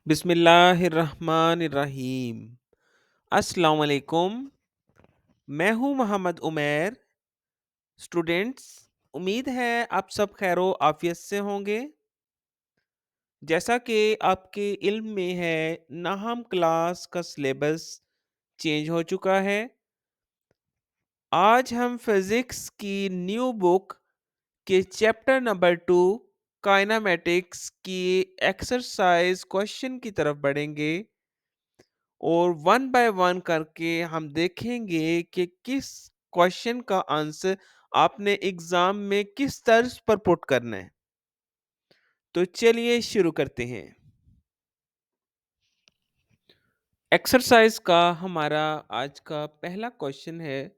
बिस्मिल्लाहिर्रहमानिर्रहीम। अस्सलाम वालेकुम। मैं हूं मोहम्मद उमैर। स्टूडेंट्स, उम्मीद है आप सब खैरो आफियत से होंगे। जैसा कि आपके इल्म में है, नाहम क्लास का सिलेबस चेंज हो चुका है। आज हम फिज़िक्स की न्यू बुक के चैप्टर नंबर 2 काइनेमेटिक्स की एक्सरसाइज क्वेश्चन की तरफ बढ़ेंगे और वन बाय वन करके हम देखेंगे कि किस क्वेश्चन का आंसर आपने एग्जाम में किस तर्ज पर पुट करना है। तो चलिए शुरू करते हैं। एक्सरसाइज का हमारा आज का पहला क्वेश्चन है,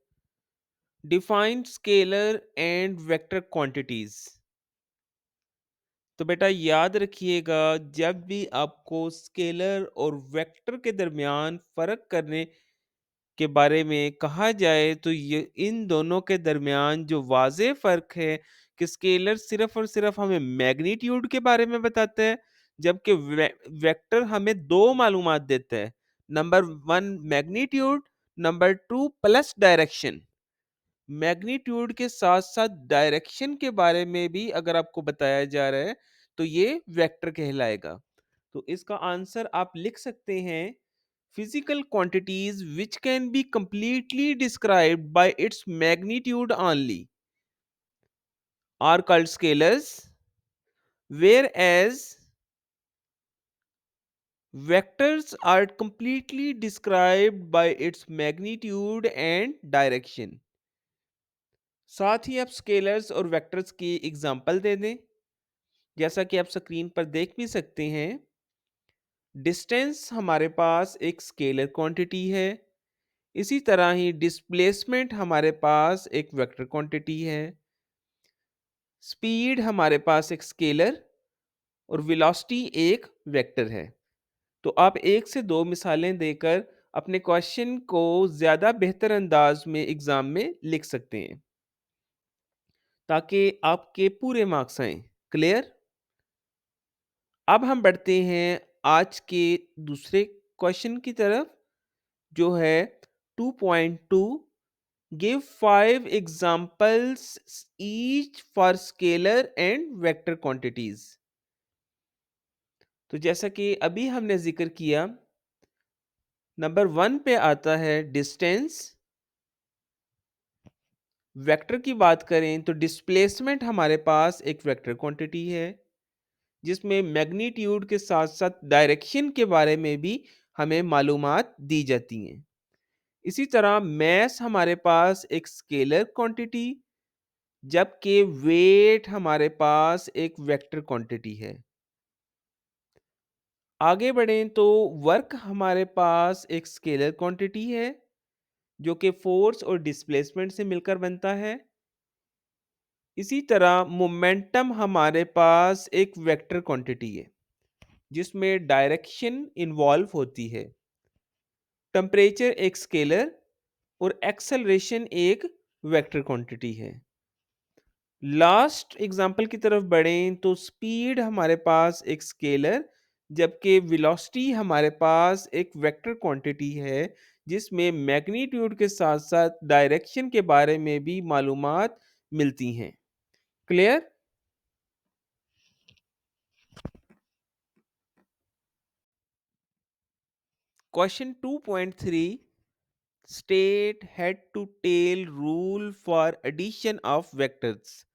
define scalar and vector quantities. तो बेटा याद रखिएगा, जब भी आपको स्केलर और वेक्टर के दरमियान फर्क करने के बारे में कहा जाए तो ये इन दोनों के दरमियान जो वाज़ेह फ़र्क है कि स्केलर सिर्फ़ और सिर्फ़ हमें मैग्नीट्यूड के बारे में बताता है, जबकि वेक्टर हमें 2 मालूमात देता है। Number 1 magnitude, number 2 plus direction. Magnitude के साथ-साथ डायरेक्शन के बारे में भी अगर आपको बताया जा रहा है, तो ये वेक्टर कहलाएगा। तो इसका आंसर आप लिख सकते हैं, physical quantities which can be completely described by its magnitude only are called scalars, whereas vectors are completely described by its magnitude and direction. साथ ही आप स्केलर्स और वेक्टर्स की एग्जांपल दे दें, जैसा कि आप स्क्रीन पर देख भी सकते हैं। डिस्टेंस हमारे पास एक स्केलर क्वांटिटी है। इसी तरह ही डिस्प्लेसमेंट हमारे पास एक वेक्टर क्वांटिटी है। स्पीड हमारे पास एक स्केलर और वेलोसिटी एक वेक्टर है। तो आप एक से दो मिसालें देकर अपने क्वेश्चन को ज़्यादा बेहतर अंदाज में एग्ज़ाम में लिख सकते हैं, ताकि आपके पूरे मार्क्स आएँ। क्लियर? अब हम बढ़ते हैं आज के दूसरे क्वेश्चन की तरफ, जो है 2.2, give 5 examples each for scalar and vector quantities. तो जैसा कि अभी हमने जिक्र किया, नंबर 1 पे आता है डिस्टेंस। वेक्टर की बात करें तो डिस्प्लेसमेंट हमारे पास एक वेक्टर क्वांटिटी है, जिसमें मैग्नीट्यूड के साथ साथ डायरेक्शन के बारे में भी हमें मालूमात दी जाती हैं। इसी तरह मैस हमारे पास एक स्केलर क्वांटिटी, जबकि वेट हमारे पास एक वेक्टर क्वांटिटी है। आगे बढ़ें तो वर्क हमारे पास एक स्केलर क्वांटिटी है, जो कि फोर्स और डिस्प्लेसमेंट से मिलकर बनता है। इसी तरह मोमेंटम हमारे पास एक वेक्टर क्वांटिटी है, जिसमें डायरेक्शन इन्वॉल्व होती है। टेम्परेचर एक स्केलर और एक्सेलरेशन एक वेक्टर क्वांटिटी है। लास्ट एग्जाम्पल की तरफ बढ़ें तो स्पीड हमारे पास एक स्केलर, जबकि वेलोसिटी हमारे पास एक वेक्टर क्वांटिटी है, जिसमें मैग्नीट्यूड के साथ साथ डायरेक्शन के बारे में भी मालूमात मिलती हैं। Clear? Question 2.3, state head to tail rule for addition of vectors.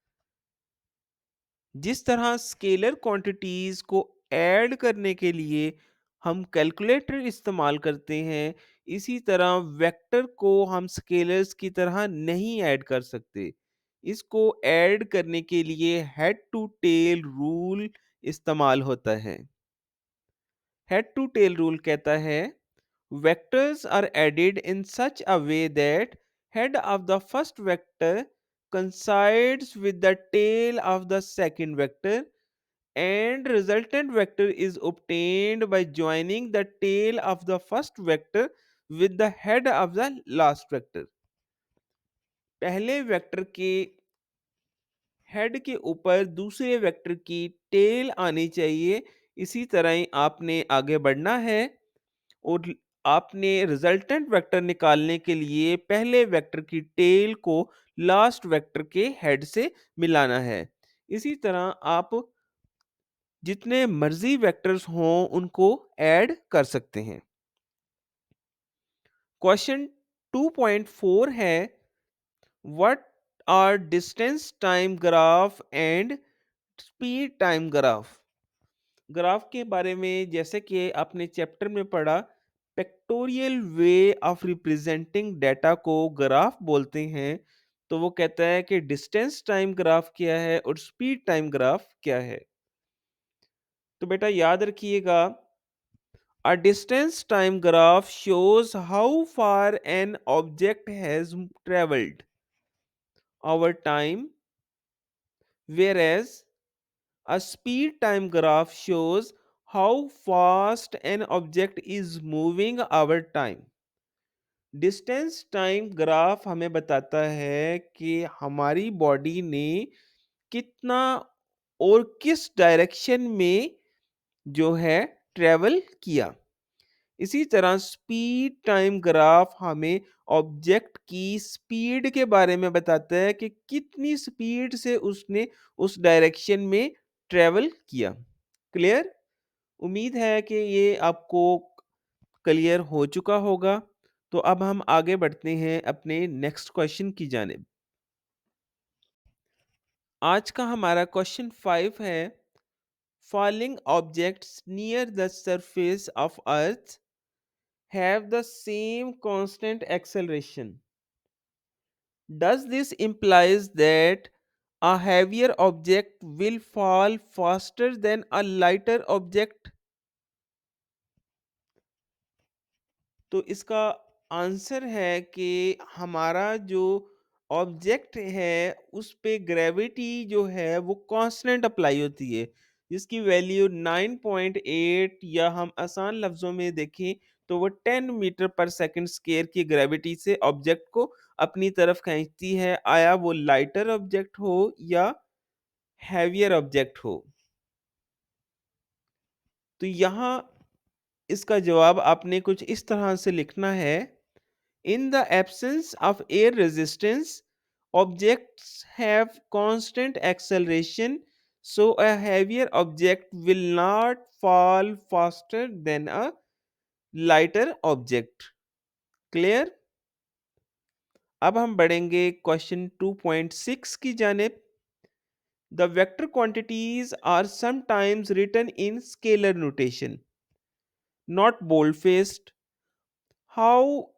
जिस तरह स्केलर क्वांटिटीज को ऐड करने के लिए हम कैलकुलेटर इस्तेमाल करते हैं, इसी तरह वेक्टर को हम स्केलर्स की तरह नहीं ऐड कर सकते। इसको ऐड करने के लिए हेड टू टेल रूल इस्तेमाल होता है। हेड टू टेल रूल कहता है, vectors are added in such a way that head of the first vector coincides with the tail of the second vector, and resultant vector is obtained by joining the tail of the first vector with the head of the last vector। पहले vector के head के ऊपर दूसरे vector की tell आनी चाहिए। इसी तरह ही आपने आगे बढ़ना है और आपने रिजल्टेंट वेक्टर निकालने के लिए पहले वेक्टर की टेल को लास्ट वेक्टर के हेड से मिलाना है। इसी तरह आप जितने मर्जी वेक्टर्स हों उनको ऐड कर सकते हैं। क्वेश्चन 2.4 है, what are distance time graph and speed time graph. Graph के बारे में जैसे कि आपने चैप्टर में पढ़ा, pictorial way of representing data को ग्राफ बोलते हैं। तो वो कहता है कि डिस्टेंस टाइम ग्राफ क्या है और स्पीड टाइम ग्राफ क्या है। तो बेटा याद रखिएगा, a distance time graph shows how far an object has traveled over time, whereas a speed time graph shows how fast an object is moving over time. Distance time graph हमें बताता है कि हमारी बॉडी ने कितना और किस direction में जो है ट्रेवल किया। इसी तरह स्पीड टाइम ग्राफ हमें ऑब्जेक्ट की स्पीड के बारे में बताता है कि कितनी स्पीड से उसने उस डायरेक्शन में ट्रेवल किया। क्लियर? उम्मीद है कि ये आपको क्लियर हो चुका होगा। तो अब हम आगे बढ़ते हैं अपने नेक्स्ट क्वेश्चन की जानिब। आज का हमारा क्वेश्चन 5 है, falling objects near the surface of earth have the same constant acceleration. Does this implies that a heavier object will fall faster than a lighter object? तो इसका आंसर है कि हमारा जो ऑब्जेक्ट है उस पे ग्रेविटी जो है वो कांस्टेंट अप्लाई होती है, जिसकी वैल्यू 9.8 या हम आसान लफ्ज़ों में देखें तो वो 10 मीटर पर सेकंड स्क्वायर की ग्रेविटी से ऑब्जेक्ट को अपनी तरफ खींचती है, आया वो लाइटर ऑब्जेक्ट हो या हैवियर ऑब्जेक्ट हो। तो यहाँ इसका जवाब आपने कुछ इस तरह से लिखना है, in the absence of air resistance, objects have constant acceleration, so a heavier object will not fall faster than a lighter object. Clear? अब हम बढ़ेंगे क्वेश्चन 2.6 की जानिब। The vector quantities are sometimes written in scalar notation, not bold-faced. How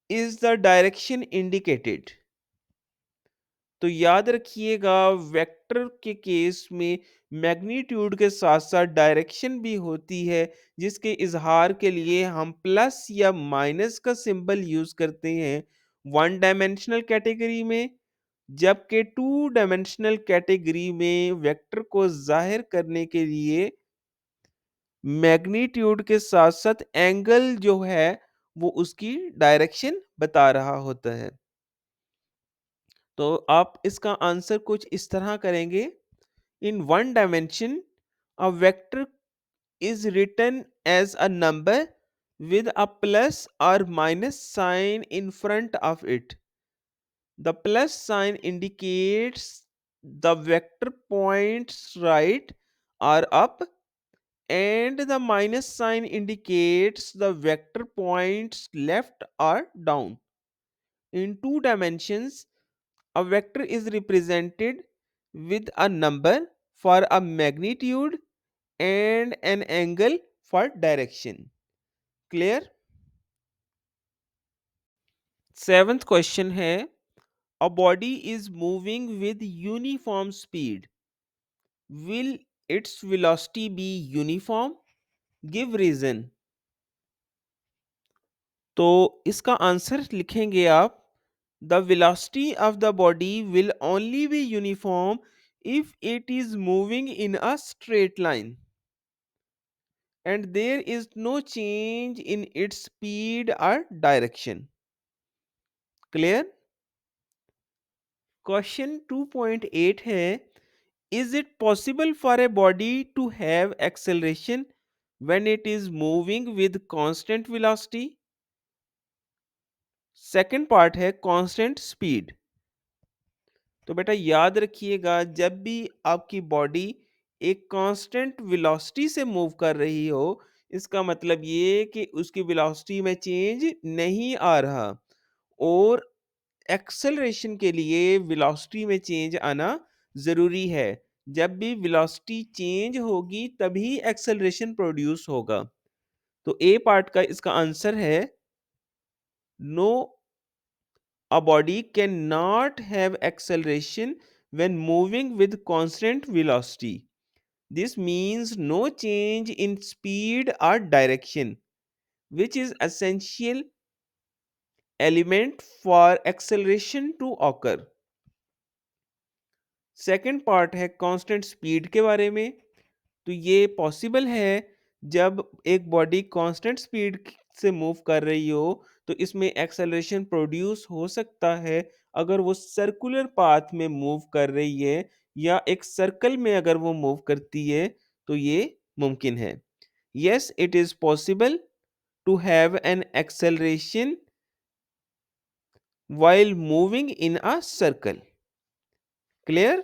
is the direction indicated? तो याद रखिएगा, vector के case में मैग्नीट्यूड के साथ साथ डायरेक्शन भी होती है, जिसके इजहार के लिए हम प्लस या माइनस का सिंबल यूज करते हैं वन डायमेंशनल कैटेगरी में, जबकि टू डायमेंशनल कैटेगरी में वेक्टर को जाहिर करने के लिए मैग्नीट्यूड के साथ साथ एंगल जो है वो उसकी डायरेक्शन बता रहा होता है। तो आप इसका आंसर कुछ इस तरह करेंगे, in one dimension a vector is written as a number with a plus or minus sign in front of it. The plus sign indicates the vector points right or up, and the minus sign indicates the vector points left or down. In two dimensions, a vector is represented with a number for a magnitude and an angle for direction. Clear? Seventh question है, a body is moving with uniform speed. Will its velocity be uniform? Give reason. तो इसका answer लिखेंगे आप, the velocity of the body will only be uniform if it is moving in a straight line and there is no change in its speed or direction. Clear? Question 2.8 है, Is it possible for a body to have acceleration when it is moving with constant velocity? Second part है constant speed. तो बेटा याद रखिएगा, जब भी आपकी body एक कांस्टेंट वेलोसिटी से मूव कर रही हो, इसका मतलब ये कि उसकी वेलोसिटी में चेंज नहीं आ रहा। और एक्सेलरेशन के लिए वेलोसिटी में चेंज आना ज़रूरी है। जब भी वेलोसिटी चेंज होगी तभी एक्सेलरेशन प्रोड्यूस होगा। तो ए पार्ट का इसका आंसर है no, a body cannot have acceleration when moving with constant velocity. This means no change in speed or direction, which is essential element for acceleration to occur. Second part है constant speed के बारे में। तो ये possible है जब एक body constant speed से मूव कर रही हो, तो इसमें एक्सेलरेशन प्रोड्यूस हो सकता है अगर वो सर्कुलर पाथ में मूव कर रही है या एक सर्कल में अगर वो मूव करती है, तो ये मुमकिन है। Yes, it is possible to have an acceleration while moving in a circle. Clear?